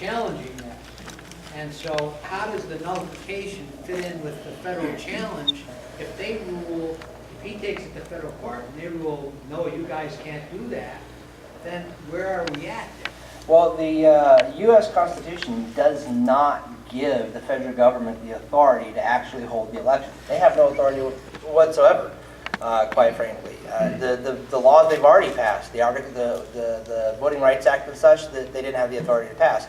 challenging that. And so how does the nullification fit in with the federal challenge if they rule, if he takes it to federal court and they rule, no, you guys can't do that, then where are we at then? Well, the U.S. Constitution does not give the federal government the authority to actually hold the election. They have no authority whatsoever, quite frankly. The laws they've already passed, the Voting Rights Act and such, that they didn't have the authority to pass.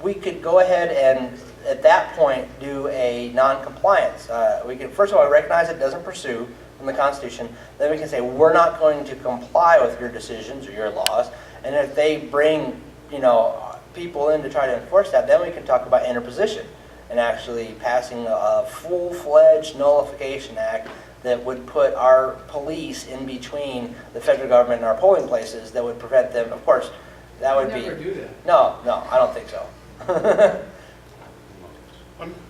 We could go ahead and, at that point, do a non-compliance. We can, first of all, recognize it doesn't pursue from the Constitution. Then we can say, we're not going to comply with your decisions or your laws. And if they bring, people in to try to enforce that, then we can talk about interposition and actually passing a full-fledged nullification act that would put our police in between the federal government and our polling places that would prevent them. Of course, that would be... Never do that. No, I don't think so.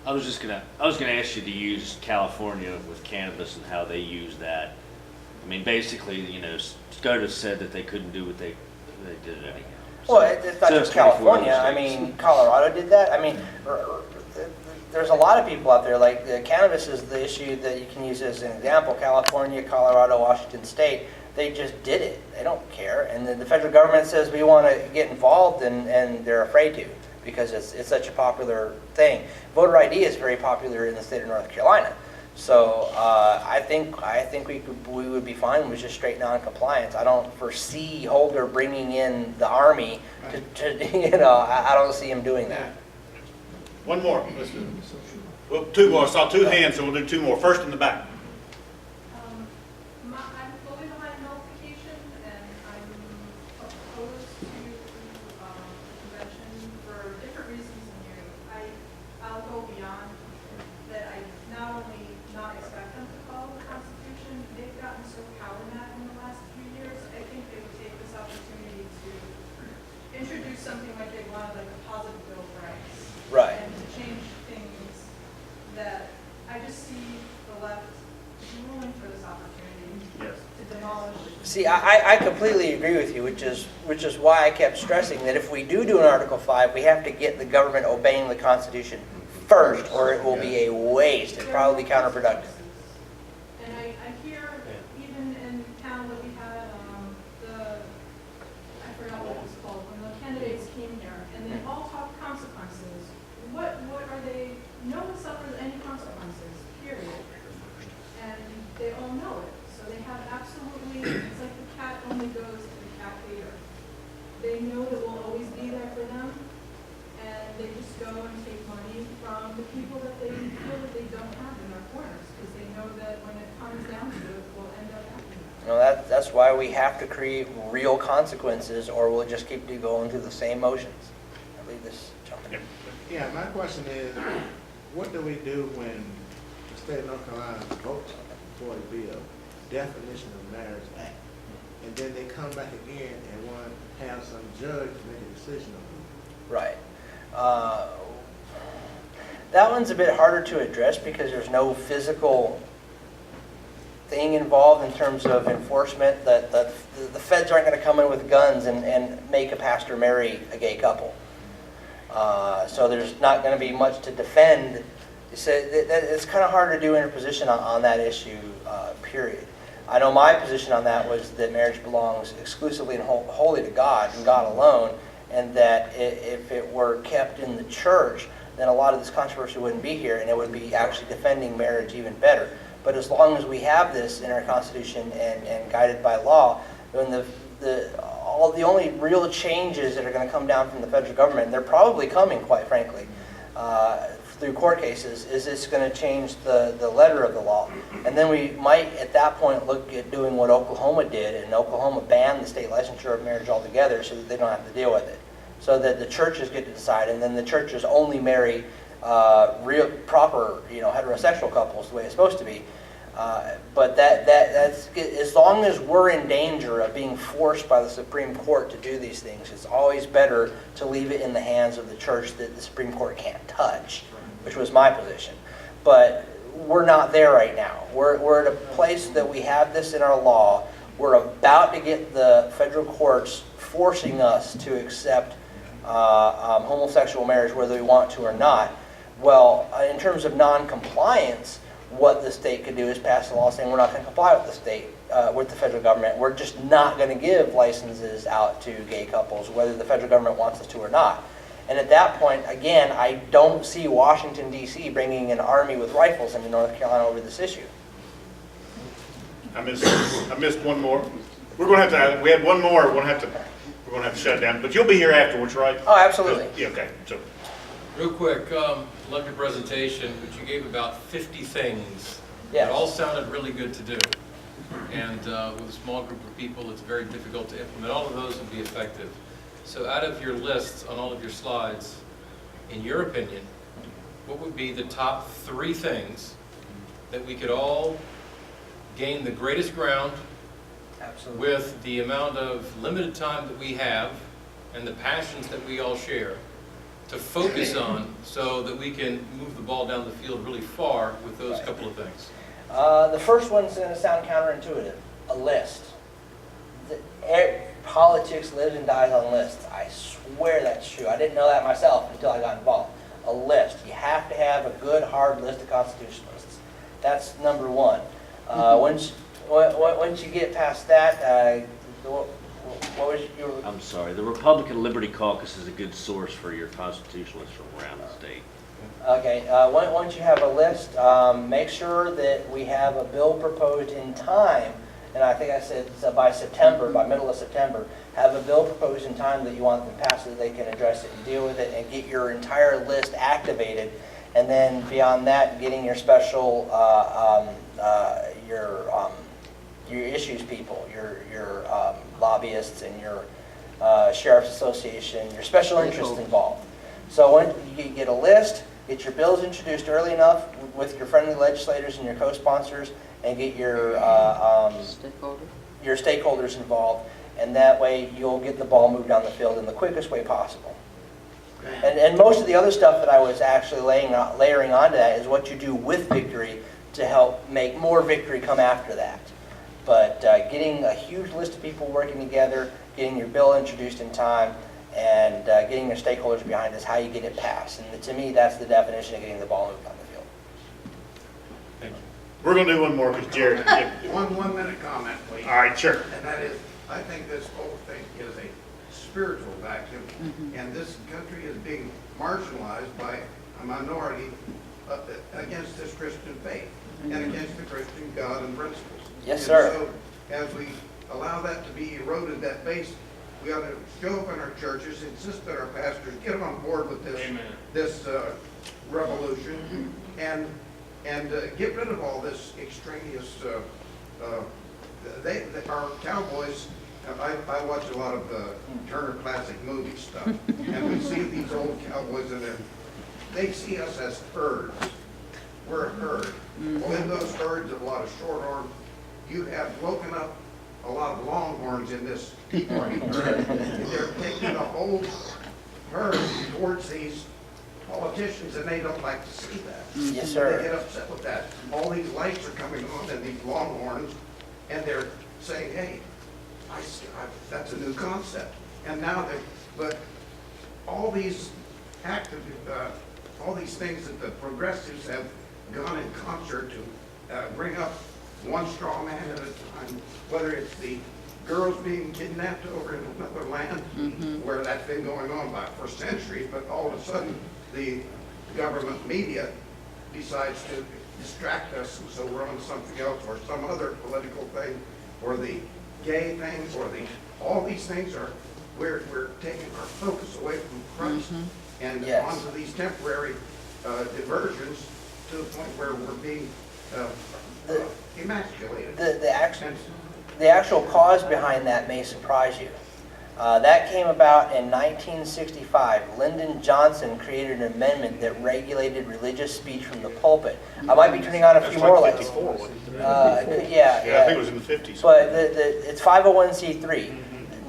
I was gonna ask you to use California with cannabis and how they use that. I mean, basically, SCOTUS said that they couldn't do what they did anyhow. Well, it's not just California. I mean, Colorado did that. I mean, there's a lot of people out there, like cannabis is the issue that you can use as an example. California, Colorado, Washington State, they just did it. They don't care. And then the federal government says we want to get involved, and they're afraid to because it's such a popular thing. Voter ID is very popular in the state of North Carolina. So I think we would be fine with just straight non-compliance. I don't foresee Holder bringing in the Army to I don't see him doing that. One more. Let's do it. Well, two more. I saw two hands, so we'll do two more. First in the back. I'm fully behind nullification, and I'm opposed to convention for different reasons than you. I'll go beyond that. I not only not expect them to follow the Constitution, they've gotten so power-mad in the last few years. I think they would take this opportunity to introduce something like they wanted, like a positive bill of rights. Right. And to change things that I just see the left ruling for this opportunity to demolish. See, I completely agree with you, which is why I kept stressing that if we do an Article 5, we have to get the government obeying the Constitution first, or it will be a waste. It's probably counterproductive. And I hear, even in town that we had, I forgot what it was called, when the candidates came here, and they all talked consequences. What are they, no one suffers any consequences, period. And they all know it. So they have absolutely, it's like the cat only goes to the cat hater. They know that we'll always be there for them, and they just go and take money from the people that they feel that they don't have in their corners, because they know that when it comes down to it, we'll end up having that. That's why we have to create real consequences, or we'll just keep going through the same motions. I leave this jumping. Yeah, my question is, what do we do when the state of North Carolina votes for a bill, definition of marriage act, and then they come back again and want to have some judge make a decision on it? Right. That one's a bit harder to address because there's no physical thing involved in terms of enforcement. That the feds aren't going to come in with guns and make a pastor marry a gay couple. So there's not going to be much to defend. So it's kind of hard to do interposition on that issue, period. I know my position on that was that marriage belongs exclusively and wholly to God and God alone, and that if it were kept in the church, then a lot of this controversy wouldn't be here, and it would be actually defending marriage even better. But as long as we have this in our Constitution and guided by law, then the only real changes that are going to come down from the federal government, and they're probably coming, quite frankly, through court cases, is it's going to change the letter of the law. And then we might, at that point, look at doing what Oklahoma did, and Oklahoma banned the state licensure of marriage altogether so that they don't have to deal with it. So that the churches get to decide, and then the churches only marry real, proper, heterosexual couples the way it's supposed to be. But that's as long as we're in danger of being forced by the Supreme Court to do these things, it's always better to leave it in the hands of the church that the Supreme Court can't touch, which was my position. But we're not there right now. We're at a place that we have this in our law. We're about to get the federal courts forcing us to accept homosexual marriage whether we want to or not. Well, in terms of non-compliance, what the state could do is pass a law saying we're not going to comply with the state, with the federal government. We're just not going to give licenses out to gay couples, whether the federal government wants us to or not. And at that point, again, I don't see Washington, D.C. bringing an army with rifles into North Carolina over this issue. I missed one more. We're going to have to, we had one more, we're going to have to shut it down, but you'll be here afterwards, right? Oh, absolutely. Yeah, okay, so. Real quick, love your presentation, but you gave about 50 things. Yes. It all sounded really good to do. And with a small group of people, it's very difficult to implement. All of those would be effective. So out of your lists on all of your slides, in your opinion, what would be the top 3 things that we could all gain the greatest ground Absolutely. with the amount of limited time that we have and the passions that we all share to focus on so that we can move the ball down the field really far with those couple of things? The first one's going to sound counterintuitive, a list. Politics lives and dies on lists. I swear that's true. I didn't know that myself until I got involved. A list. You have to have a good, hard list of constitutionalists. That's number one. Once you get past that, what was your... I'm sorry, the Republican Liberty Caucus is a good source for your constitutionalists from around the state. Okay, once you have a list, make sure that we have a bill proposed in time, and I think I said by September, by middle of September, have a bill proposed in time that you want them passed so that they can address it and deal with it and get your entire list activated. And then beyond that, getting your special, your issues people, your lobbyists and your sheriff's association, your special interests involved. So when you get a list, get your bills introduced early enough with your friendly legislators and your co-sponsors, and get your stakeholders involved, and that way you'll get the ball moved down the field in the quickest way possible. And most of the other stuff that I was actually layering onto that is what you do with victory to help make more victory come after that. But getting a huge list of people working together, getting your bill introduced in time, and getting your stakeholders behind is how you get it passed. And to me, that's the definition of getting the ball moved down the field. Thank you. We're going to do one more because Jared. One minute comment, please. All right, sure. And that is, I think this whole thing is a spiritual vacuum, and this country is being marginalized by a minority against this Christian faith and against the Christian God and principles. Yes, sir. And so, as we allow that to be eroded, that base, we ought to show up in our churches, insist that our pastors get on board with this revolution, and get rid of all this extraneous. Our cowboys. I watch a lot of Turner Classic movie stuff, and we see these old cowboys in there. They see us as herds. We're a herd. Well, in those herds of a lot of shorthorn, you have woken up a lot of longhorns in this Tea Party herd. They're taking the whole herd towards these politicians, and they don't like to see that. Yes, sir. They get upset with that. All these lights are coming on, and these longhorns, and they're saying, "Hey, that's a new concept." And now but all these all these things that the progressives have gone in concert to bring up one straw man at a time, whether it's the girls being kidnapped over in another land, where that's been going on for centuries, but all of a sudden the government media decides to distract us, and so we're on something else, or some other political thing, or the gay things, or all these things are, we're taking our focus away from Christ and onto these temporary diversions to the point where we're being emasculated. The actual cause behind that may surprise you. That came about in 1965. Lyndon Johnson created an amendment that regulated religious speech from the pulpit. I might be turning on a few more lights. Yeah, I think it was in the 50s. But it's 501c3.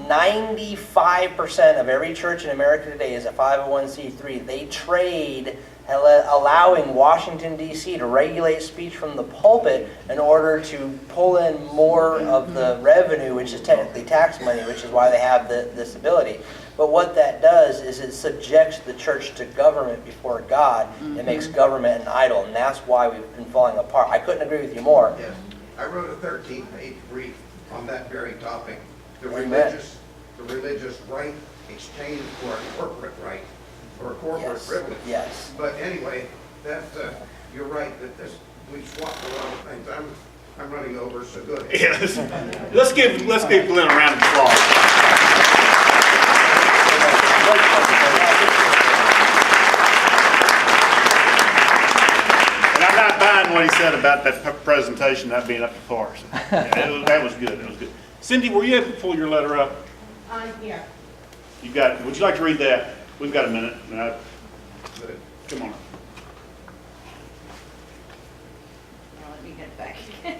95% of every church in America today is a 501c3. They trade allowing Washington, D.C. to regulate speech from the pulpit in order to pull in more of the revenue, which is technically tax money, which is why they have this ability. But what that does is it subjects the church to government before God. It makes government an idol, and that's why we've been falling apart. I couldn't agree with you more. Yes, I wrote a 13-page brief on that very topic. The Amen. religious right exchanged for a corporate right, or a corporate privilege. Yes. But anyway, that, you're right, that we've swapped a lot of things. I'm running over, so go ahead. Yes. Let's give Glenn a round of applause. And I'm not buying what he said about that presentation not being up to par. So, yeah, that was good. That was good. Cindy, were you able to pull your letter up? Yeah. You got it. Would you like to read that? We've got a minute. Come on. Now let me get it back again.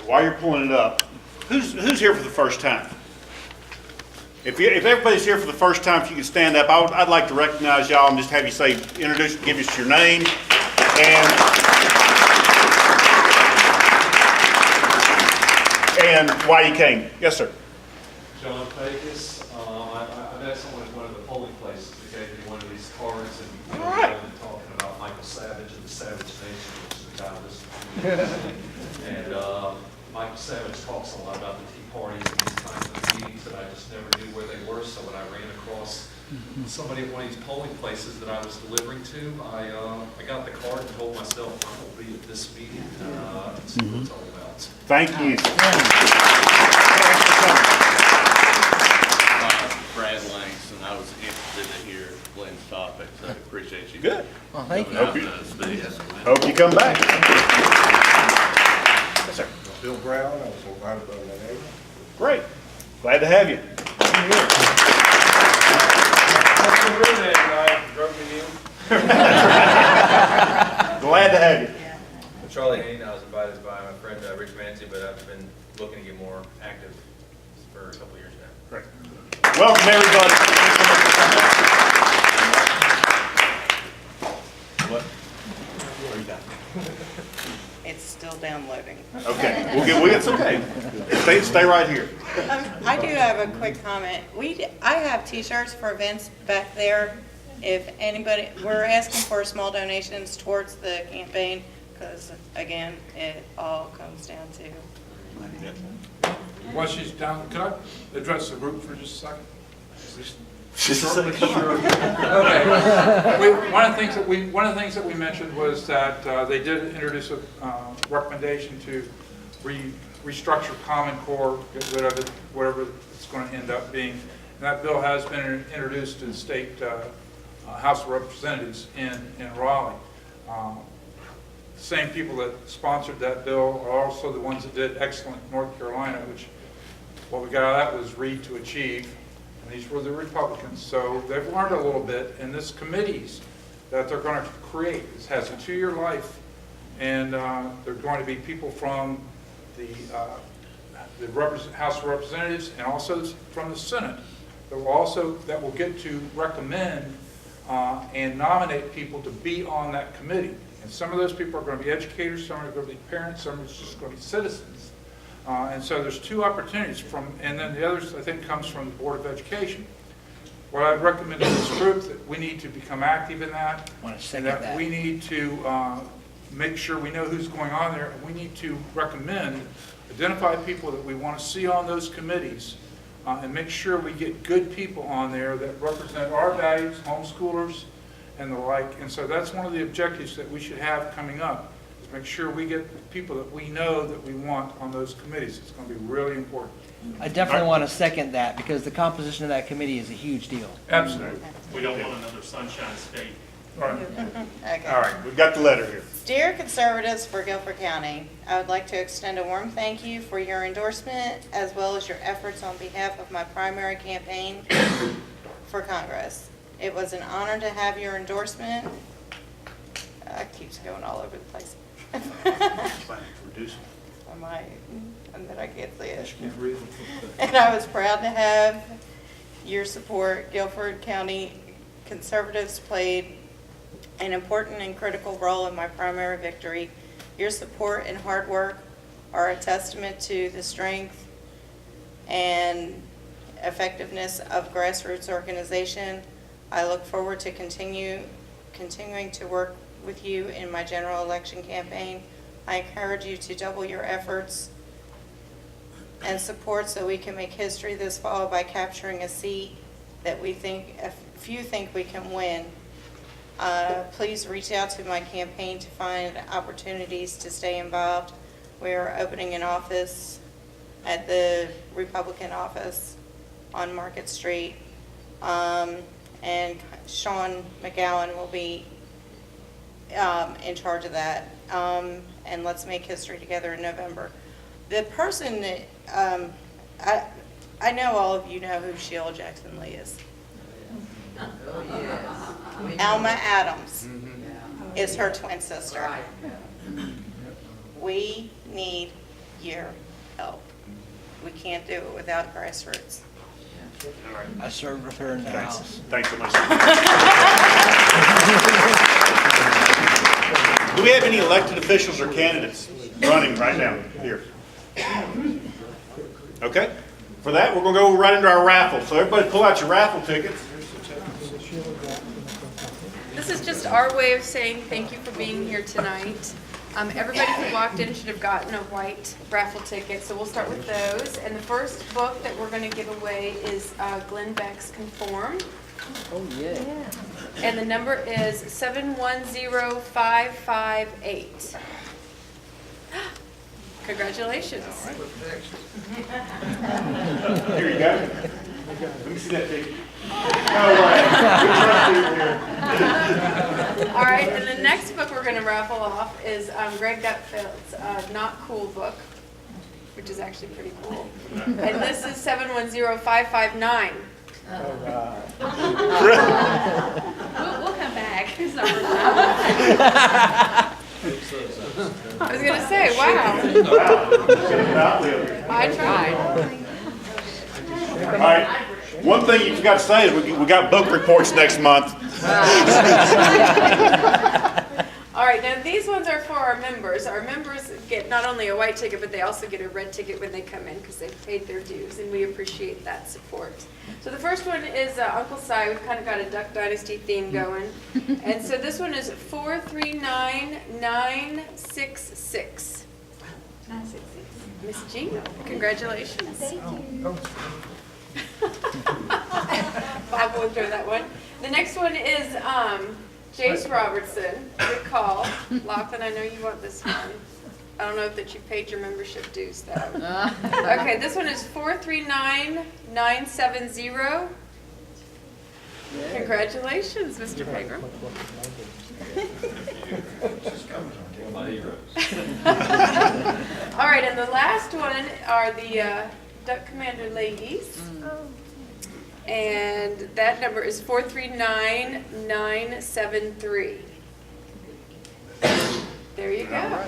While you're pulling it up, who's here for the first time? If everybody's here for the first time, if you could stand up, I'd like to recognize y'all and just have you give us your name and why you came. Yes, sir. John Pecos. I met someone at one of the polling places that gave me one of these cards, and we were talking about Michael Savage and the Savage Nation, which is the guy listening. And Michael Savage talks a lot about the Tea Parties and these kinds of meetings that I just never knew where they were. So when I ran across somebody at one of these polling places that I was delivering to, I got the card and told myself I will be at this meeting and see what it's all about. Thank you. Brad Langston. I was interested to hear Glenn's topic, so I appreciate you. Good. Well, thank you. Hope you come back. Yes, sir. Bill Brown, I was invited by my neighbor. Great. Glad to have you. Glad to have you. Charlie Hayne, I was invited by my friend Rich Mancy, but I've been looking to get more active for a couple of years now. Great. Welcome, everybody. What? What are you got? It's still downloading. Okay, it's okay. Stay right here. I do have a quick comment. I have T-shirts for events back there. If anybody, we're asking for small donations towards the campaign because, again, it all comes down to. While she's down, can I address the group for just a second? Come on. Okay. One of the things that we mentioned was that they did introduce a recommendation to restructure Common Core, get rid of it, whatever it's going to end up being. And that bill has been introduced to the state House of Representatives in Raleigh. The same people that sponsored that bill are also the ones that did excellent in North Carolina, which what we got out of that was read to achieve. And these were the Republicans, so they've learned a little bit. And this committees that they're going to create, this has a 2-year life, and they're going to be people from the House of Representatives and also from the Senate that will get to recommend and nominate people to be on that committee. And some of those people are going to be educators, some are going to be parents, some are just going to be citizens. And so there's 2 opportunities and then the others I think comes from the Board of Education. What I'd recommend to this group that we need to become active in that, and that we need to make sure we know who's going on there, and we need to identify people that we want to see on those committees, and make sure we get good people on there that represent our values, homeschoolers, and the like. And so that's one of the objectives that we should have coming up. Make sure we get people that we know that we want on those committees. It's going to be really important. I definitely want to second that because the composition of that committee is a huge deal. Absolutely. We don't want another Sunshine State. All right. Okay. All right, we've got the letter here. Dear Conservatives for Guilford County, I would like to extend a warm thank you for your endorsement as well as your efforts on behalf of my primary campaign for Congress. It was an honor to have your endorsement. It keeps going all over the place. I might, and then I can't see it. And I was proud to have your support. Guilford County Conservatives played an important and critical role in my primary victory. Your support and hard work are a testament to the strength and effectiveness of grassroots organization. I look forward to continuing to work with you in my general election campaign. I encourage you to double your efforts and support so we can make history this fall by capturing a seat that a few think we can win. Please reach out to my campaign to find opportunities to stay involved. We are opening an office at the Republican office on Market Street, and Sean McGowan will be in charge of that. And let's make history together in November. The person that, I know all of you know who Sheila Jackson Lee is. Oh, yes. Alma Adams is her twin sister. Right. We need your help. We can't do it without grassroots. I served with her in the House. Thanks so much. Do we have any elected officials or candidates running right now here? Okay. For that, we're going to go right into our raffle. So everybody pull out your raffle tickets. This is just our way of saying thank you for being here tonight. Everybody who walked in should have gotten a white raffle ticket, so we'll start with those. And the first book that we're going to give away is Glenn Beck's Conform. Oh, yeah. And the number is 710558. Congratulations. Here you go. Let me see that ticket. No way. All right, and the next book we're going to raffle off is Greg Gutfeld's Not Cool book, which is actually pretty cool. And this is 710559. We'll come back. I was going to say, wow. I tried. All right. One thing you forgot to say is we got book reports next month. All right, now these ones are for our members. Our members get not only a white ticket, but they also get a red ticket when they come in because they've paid their dues, and we appreciate that support. So the first one is Uncle Si. We've kind of got a Duck Dynasty theme going. And so this one is 439966. 966. Miss Gina, congratulations. Thank you. Bob will throw that one. The next one is Jace Robertson. Good call. Lachlan, I know you want this one. I don't know that you paid your membership dues, though. Okay, this one is 439970. Congratulations, Mr. Pegram. All right, and the last one are the Duck Commander ladies. And that number is 439973. There you go.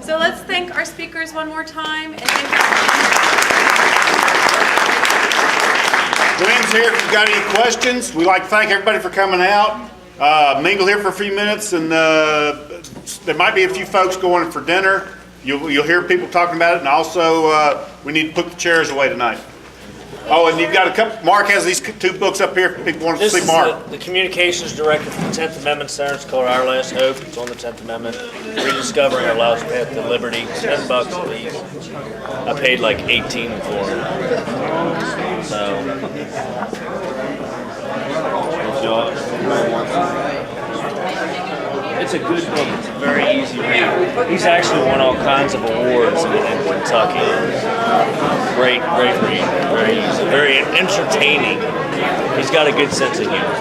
So let's thank our speakers one more time. And Glenn's here if you've got any questions. We'd like to thank everybody for coming out. Mingle here for a few minutes, and there might be a few folks going for dinner. You'll hear people talking about it, and also we need to put the chairs away tonight. Oh, and you've got a couple. Mark has these two books up here if people want to see Mark. This is the Communications Directive for the 10th Amendment Center. It's called Our Last Hope. It's on the 10th Amendment. Rediscovering Our Lost Path to Liberty. $10 a piece. I paid like 18 for them. So. It's a good book. It's a very easy read. He's actually won all kinds of awards in Kentucky. Great read. Very easy. Very entertaining. He's got a good sense of humor.